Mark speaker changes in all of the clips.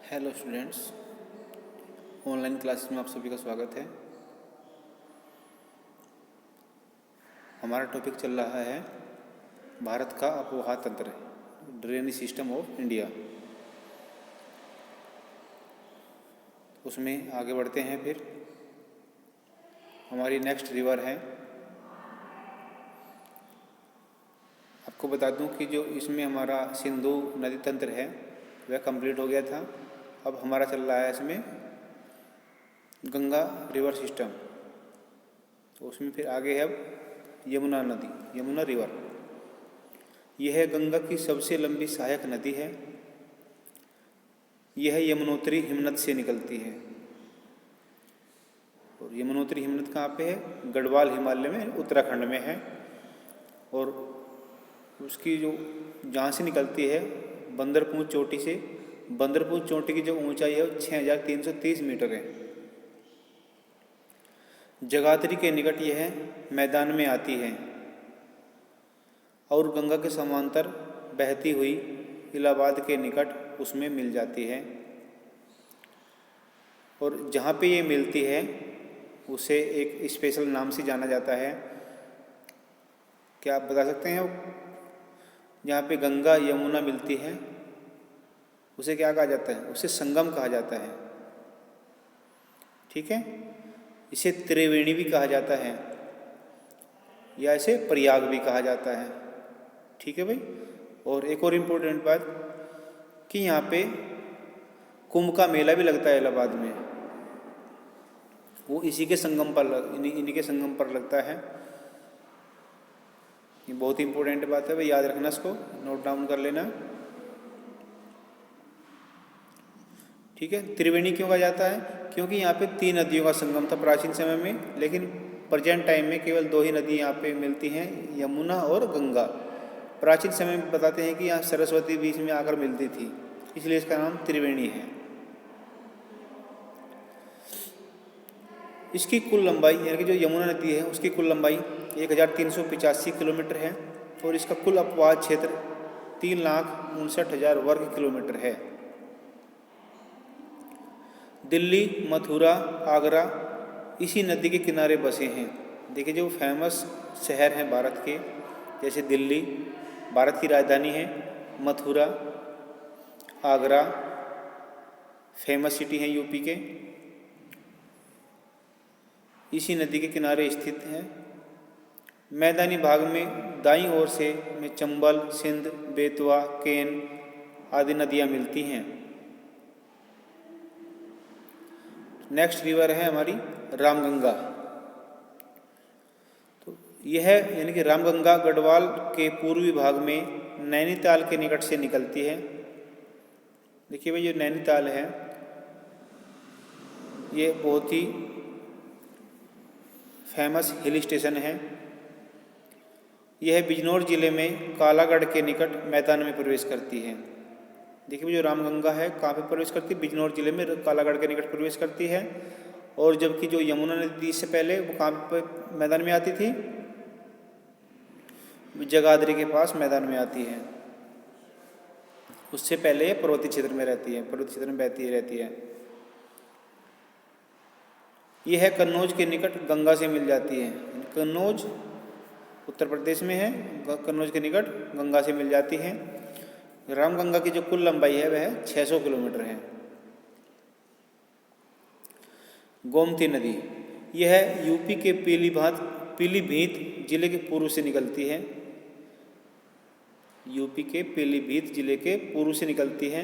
Speaker 1: Hello students, online classes में आप सभी का स्वागत है। हमारा टॉपिक चल रहा है भारत का अपवाह तंत्र, ड्रेनेज सिस्टम ऑफ इंडिया। उसमें आगे बढ़ते हैं। फिर हमारी नेक्स्ट रिवर है, आपको बता दूं कि जो इसमें हमारा सिंधु नदी तंत्र है वह कंप्लीट हो गया था। अब हमारा चल रहा है इसमें गंगा रिवर सिस्टम। तो उसमें फिर आगे है अब यमुना नदी, यमुना रिवर। यह गंगा की सबसे लंबी सहायक नदी है। यह यमुनोत्री हिमनद से निकलती है। और यमुनोत्री हिमनद कहाँ पे है? गढ़वाल हिमालय में, उत्तराखंड में है। और उसकी जो जहाँ से निकलती है बंदरपूंछ चोटी से, बंदरपूंछ चोटी की जो ऊंचाई है वो 6330 मीटर है। जगाधरी के निकट यह मैदान में आती है और गंगा के समांतर बहती हुई इलाहाबाद के निकट उसमें मिल जाती है। और जहाँ पे ये मिलती है उसे एक स्पेशल नाम से जाना जाता है। क्या आप बता सकते हैं? जहाँ पे गंगा यमुना मिलती है उसे क्या कहा जाता है? उसे संगम कहा जाता है। ठीक है, इसे त्रिवेणी भी कहा जाता है या इसे प्रयाग भी कहा जाता है। ठीक है भाई। और एक और इम्पोर्टेंट बात कि यहाँ पे कुंभ का मेला भी लगता है इलाहाबाद में, वो इसी के संगम पर इन्हीं के संगम पर लगता है। ये बहुत ही इम्पोर्टेंट बात है भाई, याद रखना, इसको नोट डाउन कर लेना। ठीक है। त्रिवेणी क्यों कहा जाता है? क्योंकि यहाँ पे 3 नदियों का संगम था प्राचीन समय में, लेकिन प्रेजेंट टाइम में केवल 2 ही नदी यहाँ पे मिलती हैं, यमुना और गंगा। प्राचीन समय में बताते हैं कि यहाँ सरस्वती बीच में आकर मिलती थी, इसलिए इसका नाम त्रिवेणी है। इसकी कुल लंबाई, यानी कि जो यमुना नदी है उसकी कुल लंबाई 1385 किलोमीटर है और इसका कुल अपवाह क्षेत्र 3,59,000 वर्ग किलोमीटर है। दिल्ली, मथुरा, आगरा इसी नदी के किनारे बसे हैं। देखिए, जो फेमस शहर हैं भारत के, जैसे दिल्ली भारत की राजधानी है, मथुरा, आगरा फेमस सिटी हैं यूपी के, इसी नदी के किनारे स्थित हैं। मैदानी भाग में दाईं ओर से में चंबल, सिंध, बेतवा, केन आदि नदियाँ मिलती हैं। नेक्स्ट रिवर है हमारी रामगंगा। तो यह यानी कि रामगंगा गढ़वाल के पूर्वी भाग में नैनीताल के निकट से निकलती है। देखिए भाई, ये नैनीताल है, ये बहुत ही फेमस हिल स्टेशन है। यह बिजनौर जिले में कालागढ़ के निकट मैदान में प्रवेश करती है। देखिए, जो रामगंगा है कहाँ पे प्रवेश करती है? बिजनौर जिले में कालागढ़ के निकट प्रवेश करती है। और जबकि जो यमुना नदी से पहले वो कहाँ पे मैदान में आती थी? जगाधरी के पास मैदान में आती है। उससे पहले पर्वतीय क्षेत्र में रहती है, पर्वतीय क्षेत्र में बहती रहती है। यह कन्नौज के निकट गंगा से मिल जाती है। कन्नौज उत्तर प्रदेश में है, कन्नौज के निकट गंगा से मिल जाती है। रामगंगा की जो कुल लंबाई है वह 600 किलोमीटर है। गोमती नदी, यह यूपी के पीलीभीत जिले के पूर्व से निकलती है। यूपी के पीलीभीत जिले के पूर्व से निकलती है।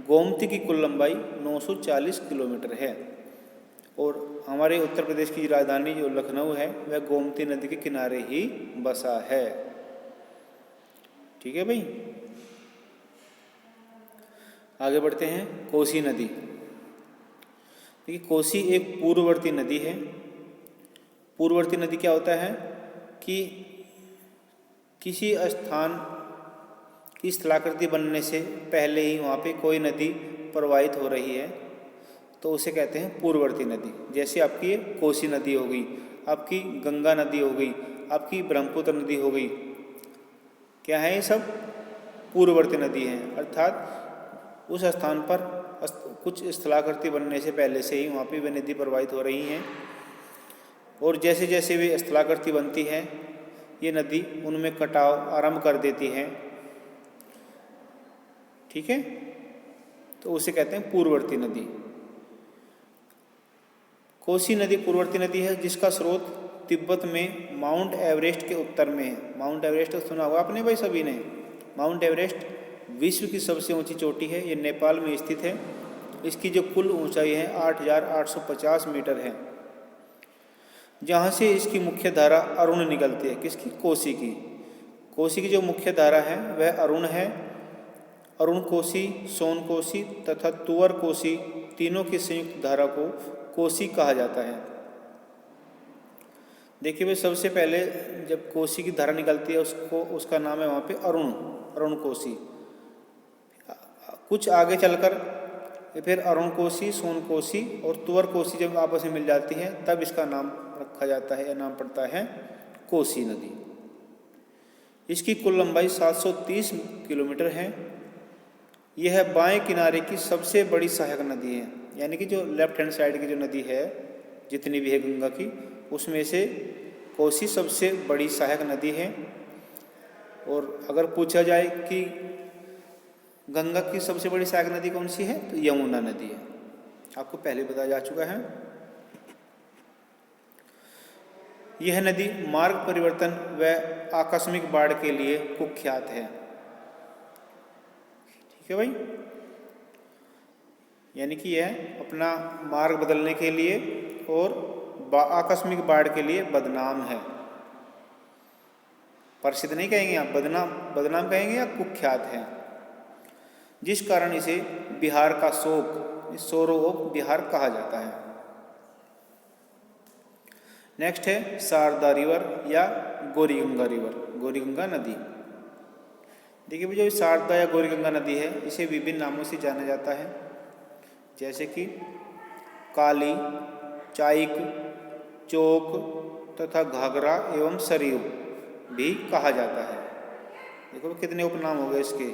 Speaker 1: गोमती की कुल लंबाई 940 किलोमीटर है। और हमारे उत्तर प्रदेश की राजधानी जो लखनऊ है वह गोमती नदी के किनारे ही बसा है। ठीक है भाई। आगे बढ़ते हैं। कोसी नदी। देखिए, कोसी एक पूर्ववर्ती नदी है। पूर्ववर्ती नदी क्या होता है कि किसी स्थान की स्थलाकृति बनने से पहले ही वहाँ पे कोई नदी प्रवाहित हो रही है तो उसे कहते हैं पूर्ववर्ती नदी। जैसे आपकी ये कोसी नदी हो गई, आपकी गंगा नदी हो गई, आपकी ब्रह्मपुत्र नदी हो गई। क्या है? ये सब पूर्ववर्ती नदी हैं, अर्थात उस स्थान पर कुछ स्थलाकृति बनने से पहले से ही वहाँ पे वे नदी प्रवाहित हो रही हैं, और जैसे जैसे वे स्थलाकृति बनती है ये नदी उनमें कटाव आरंभ कर देती है। ठीक है, तो उसे कहते हैं पूर्ववर्ती नदी। कोसी नदी पूर्ववर्ती नदी है जिसका स्रोत तिब्बत में माउंट एवरेस्ट के उत्तर में है। माउंट एवरेस्ट सुना होगा आपने भाई सभी ने। माउंट एवरेस्ट विश्व की सबसे ऊंची चोटी है, ये नेपाल में स्थित है। इसकी जो कुल ऊंचाई है 8,850 मीटर है, जहाँ से इसकी मुख्य धारा अरुण निकलती है। किसकी? कोसी की। कोसी की जो मुख्य धारा है वह अरुण है। अरुण कोसी, सोन कोसी तथा तुवर कोसी तीनों की संयुक्त धारा को कोसी कहा जाता है। देखिए भाई, सबसे पहले जब कोसी की धारा निकलती है उसका नाम है वहाँ पे अरुण कोसी। कुछ आगे चलकर फिर अरुण कोसी, सोन कोसी और तुवर कोसी जब आपस में मिल जाती हैं तब इसका नाम रखा जाता है या नाम पड़ता है कोसी नदी। इसकी कुल लंबाई 730 किलोमीटर है। यह बाएं किनारे की सबसे बड़ी सहायक नदी है, यानी कि जो लेफ्ट हैंड साइड की जो नदी है जितनी भी है गंगा की, उसमें से कोसी सबसे बड़ी सहायक नदी है। और अगर पूछा जाए कि गंगा की सबसे बड़ी सहायक नदी कौन सी है, तो यमुना नदी है। आपको पहले बताया जा चुका है। यह नदी मार्ग परिवर्तन व आकस्मिक बाढ़ के लिए कुख्यात है। ठीक है भाई, यानी कि यह अपना मार्ग बदलने के लिए और आकस्मिक बाढ़ के लिए बदनाम है। प्रसिद्ध नहीं कहेंगे आप, बदनाम कहेंगे या कुख्यात है, जिस कारण इसे बिहार का शोक, सोरो ऑफ बिहार कहा जाता है। नेक्स्ट है शारदा रिवर या गौरीगंगा रिवर, गौरीगंगा नदी। देखिए जो शारदा या गौरीगंगा नदी है इसे विभिन्न नामों से जाना जाता है, जैसे कि काली, चाइक, चोक तथा घाघरा एवं सरयू भी कहा जाता है। देखो कितने उपनाम हो गए इसके,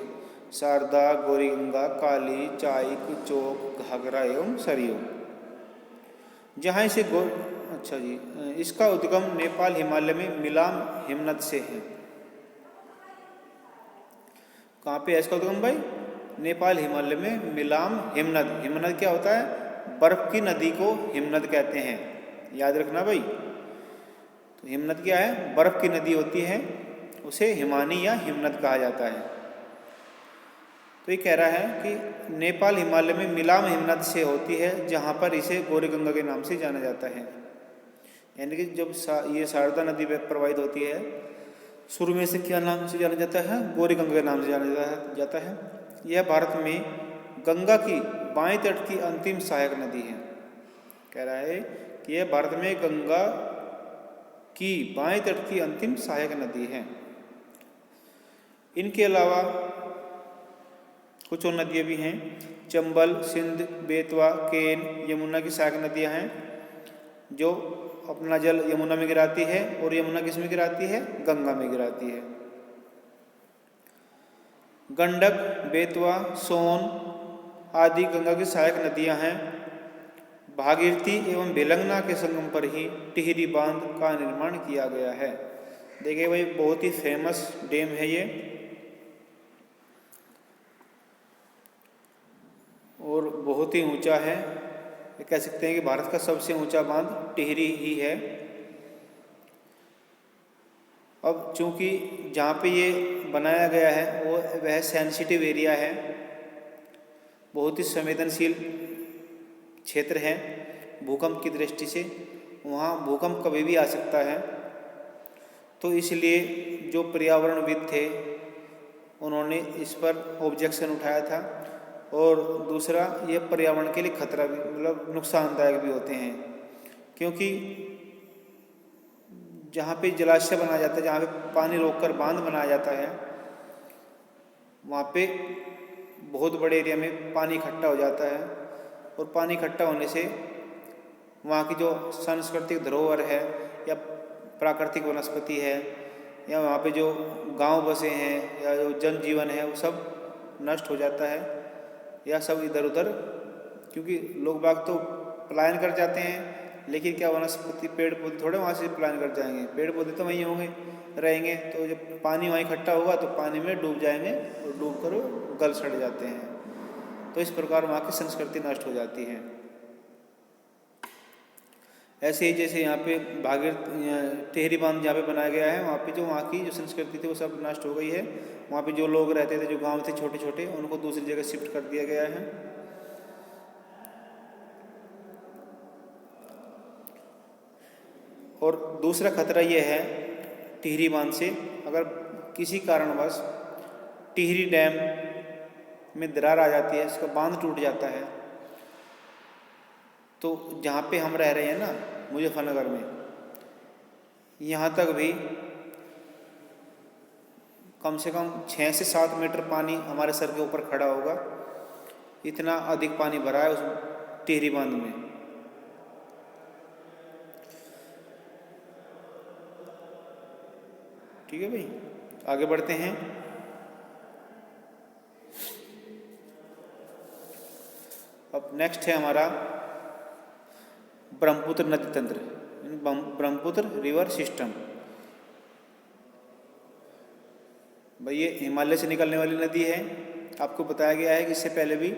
Speaker 1: शारदा, गौरीगंगा, काली, चाइक, चोक, घाघरा एवं सरयू। जहाँ इसे अच्छा जी, इसका उद्गम नेपाल हिमालय में मिलाम हिमनद से है। कहाँ पे है इसका उद्गम भाई? नेपाल हिमालय में मिलाम हिमनद। हिमनद क्या होता है? बर्फ की नदी को हिमनद कहते हैं, याद रखना भाई। तो हिमनद क्या है? बर्फ की नदी होती है, उसे हिमानी या हिमनद कहा जाता है। तो ये कह रहा है कि नेपाल हिमालय में मिलाम हिमनद से होती है, जहाँ पर इसे गौरीगंगा के नाम से जाना जाता है। यानी कि जब ये शारदा नदी में प्रवाहित होती है, शुरू में से क्या नाम से जाना जाता है? गौरीगंगा के नाम से जाना जाता है। यह भारत में गंगा की बाएं तट की अंतिम सहायक नदी है। कह रहा है कि यह भारत में गंगा की बाएं तट की अंतिम सहायक नदी है। इनके अलावा कुछ और नदियाँ भी हैं, चंबल, सिंध, बेतवा, केन, यमुना की सहायक नदियाँ हैं जो अपना जल यमुना में गिराती है, और यमुना किस में गिराती है? गंगा में गिराती है। गंडक, बेतवा, सोन आदि गंगा की सहायक नदियां हैं। भागीरथी एवं बेलंगना के संगम पर ही टिहरी बांध का निर्माण किया गया है। देखिए भाई, बहुत ही फेमस डैम है ये, और बहुत ही ऊंचा है। ये कह सकते हैं कि भारत का सबसे ऊंचा बांध टिहरी ही है। अब चूंकि जहाँ पे ये बनाया गया है वो वह सेंसिटिव एरिया है, बहुत ही संवेदनशील क्षेत्र है भूकंप की दृष्टि से, वहाँ भूकंप कभी भी आ सकता है। तो इसलिए जो पर्यावरणविद थे उन्होंने इस पर ऑब्जेक्शन उठाया था, और दूसरा ये पर्यावरण के लिए खतरा भी, मतलब नुकसानदायक भी होते हैं, क्योंकि जहाँ पे जलाशय बनाया जाता है, जहाँ पे पानी रोककर बांध बनाया जाता है, वहाँ पे बहुत बड़े एरिया में पानी इकट्ठा हो जाता है, और पानी इकट्ठा होने से वहाँ की जो सांस्कृतिक धरोहर है या प्राकृतिक वनस्पति है या वहाँ पे जो गांव बसे हैं या जो जनजीवन है वो सब नष्ट हो जाता है या सब इधर उधर क्योंकि लोग बाग तो पलायन कर जाते हैं, लेकिन क्या वनस्पति पेड़ पौधे थोड़े वहाँ से पलायन कर जाएंगे, पेड़ पौधे तो वहीं होंगे रहेंगे, तो जब पानी वहीं इकट्ठा होगा तो पानी में डूब जाएंगे और डूब कर वो गल सड़ जाते हैं। तो इस प्रकार वहाँ की संस्कृति नष्ट हो जाती है। ऐसे ही जैसे यहाँ पे टिहरी बांध जहाँ पे बनाया गया है, वहाँ पे जो वहाँ की जो संस्कृति थी वो सब नष्ट हो गई है। वहाँ पे जो लोग रहते थे, जो गांव थे छोटे छोटे, उनको दूसरी जगह शिफ्ट कर दिया गया है। और दूसरा खतरा ये है टिहरी बांध से, अगर किसी कारणवश टिहरी डैम में दरार आ जाती है, इसका बांध टूट जाता है, तो जहाँ पे हम रह रहे हैं ना मुजफ्फरनगर में, यहाँ तक भी कम से कम 6 से 7 मीटर पानी हमारे सर के ऊपर खड़ा होगा। इतना अधिक पानी भरा है उस टिहरी बांध में। ठीक है भाई, आगे बढ़ते हैं। अब नेक्स्ट है हमारा ब्रह्मपुत्र नदी तंत्र, ब्रह्मपुत्र रिवर सिस्टम। भाई ये हिमालय से निकलने वाली नदी है। आपको बताया गया है कि इससे पहले भी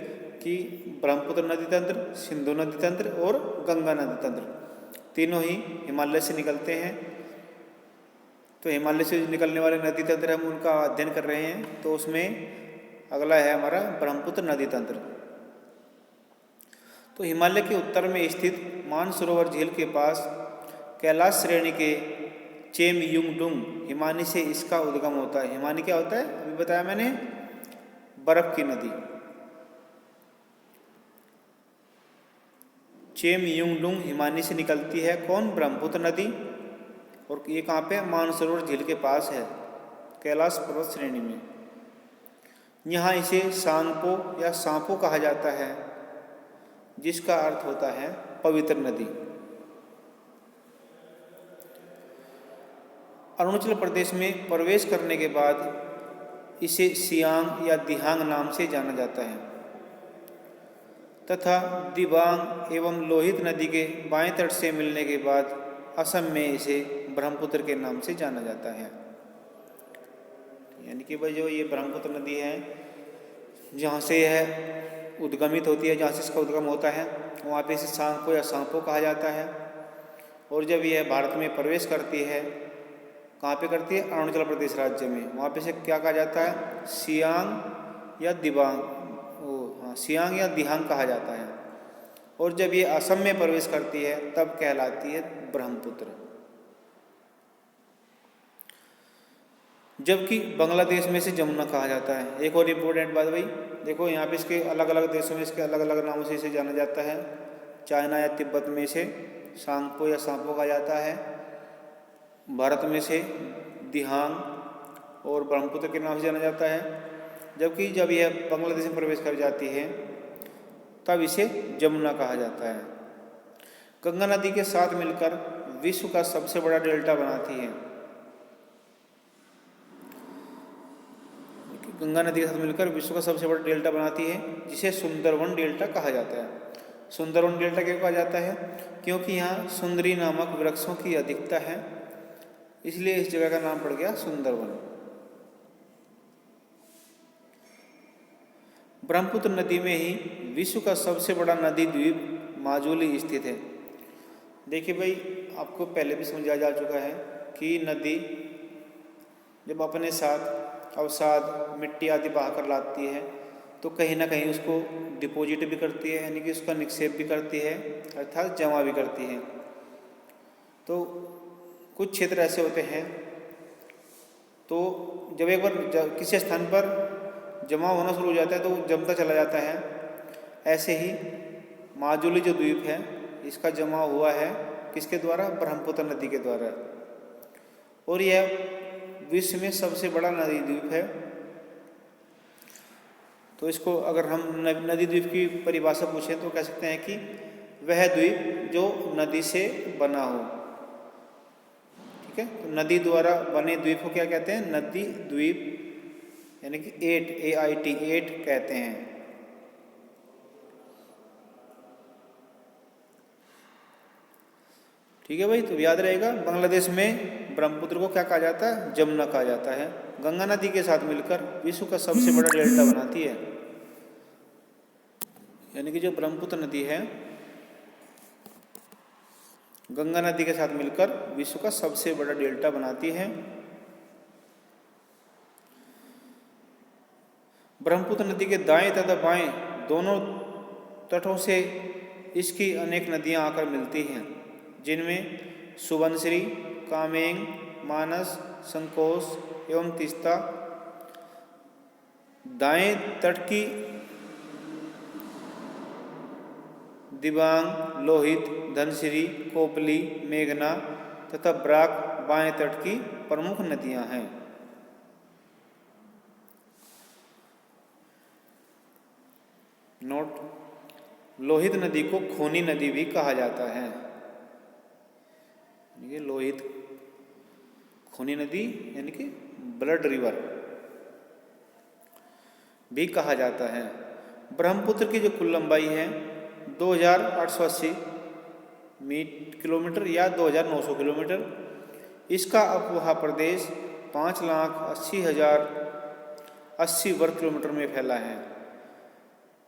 Speaker 1: कि ब्रह्मपुत्र नदी तंत्र, सिंधु नदी तंत्र और गंगा नदी तंत्र तीनों ही हिमालय से निकलते हैं। तो हिमालय से निकलने वाले नदी तंत्र हम उनका अध्ययन कर रहे हैं। तो उसमें अगला है हमारा ब्रह्मपुत्र नदी तंत्र। तो हिमालय के उत्तर में स्थित मानसरोवर झील के पास कैलाश श्रेणी के चेमयुंगडुंग हिमानी से इसका उद्गम होता है। हिमानी क्या होता है, अभी बताया मैंने, बर्फ की नदी। चेमयुंगडुंग हिमानी से निकलती है कौन, ब्रह्मपुत्र नदी। और ये कहाँ पे, मानसरोवर झील के पास है, कैलाश पर्वत श्रेणी में। यहाँ इसे सांगपो या सांपो कहा जाता है, जिसका अर्थ होता है पवित्र नदी। अरुणाचल प्रदेश में प्रवेश करने के बाद इसे सियांग या दिहांग नाम से जाना जाता है तथा दिबांग एवं लोहित नदी के बाएं तट से मिलने के बाद असम में इसे ब्रह्मपुत्र के नाम से जाना जाता है। यानी कि भाई जो ये ब्रह्मपुत्र नदी है, जहाँ से यह उद्गमित होती है, जहाँ से इसका उद्गम होता है, वहाँ पे इसे सांगपो या सांपो कहा जाता है। और जब यह भारत में प्रवेश करती है, कहाँ पे करती है, अरुणाचल प्रदेश राज्य में, वहाँ पे से क्या कहा जाता है, सियांग या दिबांग, सियांग या दिहांग कहा जाता है। और जब ये असम में प्रवेश करती है तब कहलाती है ब्रह्मपुत्र। जबकि बांग्लादेश में से जमुना कहा जाता है। एक और इम्पोर्टेंट बात भाई, देखो यहाँ पे इसके अलग अलग देशों में इसके अलग अलग नामों से इसे जाना जाता है। चाइना या तिब्बत में इसे सांगपो या सांपो कहा जाता है, भारत में से दिहांग और ब्रह्मपुत्र के नाम से जाना जाता है। जबकि जब यह बांग्लादेश में प्रवेश कर जाती है तब इसे जमुना कहा जाता है। गंगा नदी के साथ मिलकर विश्व का सबसे बड़ा डेल्टा बनाती है। गंगा नदी के साथ मिलकर विश्व का सबसे बड़ा डेल्टा बनाती है, जिसे सुंदरवन डेल्टा कहा जाता है। सुंदरवन डेल्टा क्यों कहा जाता है, क्योंकि यहाँ सुंदरी नामक वृक्षों की अधिकता है, इसलिए इस जगह का नाम पड़ गया सुंदरवन। ब्रह्मपुत्र नदी में ही विश्व का सबसे बड़ा नदी द्वीप माजुली स्थित है। देखिए भाई, आपको पहले भी समझाया जा चुका है कि नदी जब अपने साथ अवसाद, मिट्टी आदि बहाकर लाती है तो कहीं ना कहीं उसको डिपॉजिट भी करती है, यानी कि उसका निक्षेप भी करती है, अर्थात जमा भी करती है। तो कुछ क्षेत्र ऐसे होते हैं, तो जब एक बार किसी स्थान पर जमा होना शुरू हो जाता है तो वो जमता चला जाता है। ऐसे ही माजुली जो द्वीप है, इसका जमा हुआ है किसके द्वारा, ब्रह्मपुत्र नदी के द्वारा। और यह विश्व में सबसे बड़ा नदी द्वीप है। तो इसको अगर हम नदी द्वीप की परिभाषा पूछें तो कह सकते हैं कि वह द्वीप जो नदी से बना हो। ठीक है, तो नदी द्वारा बने द्वीप को क्या कहते हैं, नदी द्वीप, यानी कि AIT कहते हैं। ठीक है भाई, तो याद रहेगा बांग्लादेश में ब्रह्मपुत्र को क्या कहा जाता है? जमुना कहा जाता है। गंगा नदी के साथ मिलकर विश्व का सबसे बड़ा डेल्टा बनाती है। यानी कि जो ब्रह्मपुत्र नदी है गंगा नदी के साथ मिलकर विश्व का सबसे बड़ा डेल्टा बनाती है। ब्रह्मपुत्र नदी के दाएं तथा बाएं दोनों तटों से इसकी अनेक नदियां आकर मिलती हैं, जिनमें सुबनसिरी, कामेंग, मानस, संकोश एवं तीस्ता। दाएं तट की दिबांग, लोहित, धनसिरी, कोपली, मेघना तथा ब्राक बाएं तट की प्रमुख नदियां हैं। नोट, लोहित नदी को खूनी नदी भी कहा जाता है। ये लोहित खूनी नदी यानी कि ब्लड रिवर भी कहा जाता है। ब्रह्मपुत्र की जो कुल लंबाई है 2880 किलोमीटर या 2900 किलोमीटर। इसका अपवाह प्रदेश 5,80,080 वर्ग किलोमीटर में फैला है।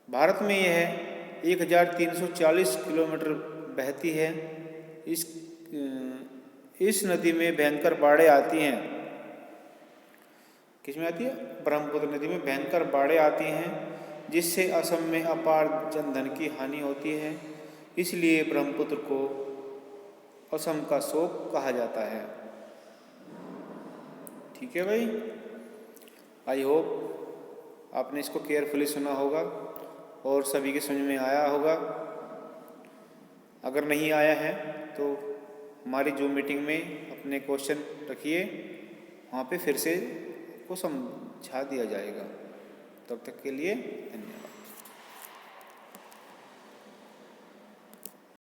Speaker 1: भारत में यह 1,340 किलोमीटर बहती है। इस नदी में भयंकर बाढ़ें आती हैं। किसमें आती है? ब्रह्मपुत्र नदी में भयंकर बाढ़ें आती हैं, जिससे असम में अपार जनधन की हानि होती है। इसलिए ब्रह्मपुत्र को असम का शोक कहा जाता है। ठीक है भाई, आई होप आपने इसको केयरफुली सुना होगा और सभी के समझ में आया होगा। अगर नहीं आया है तो हमारी जूम मीटिंग में अपने क्वेश्चन रखिए, वहाँ पे फिर से को समझा दिया जाएगा। तब तक के लिए धन्यवाद।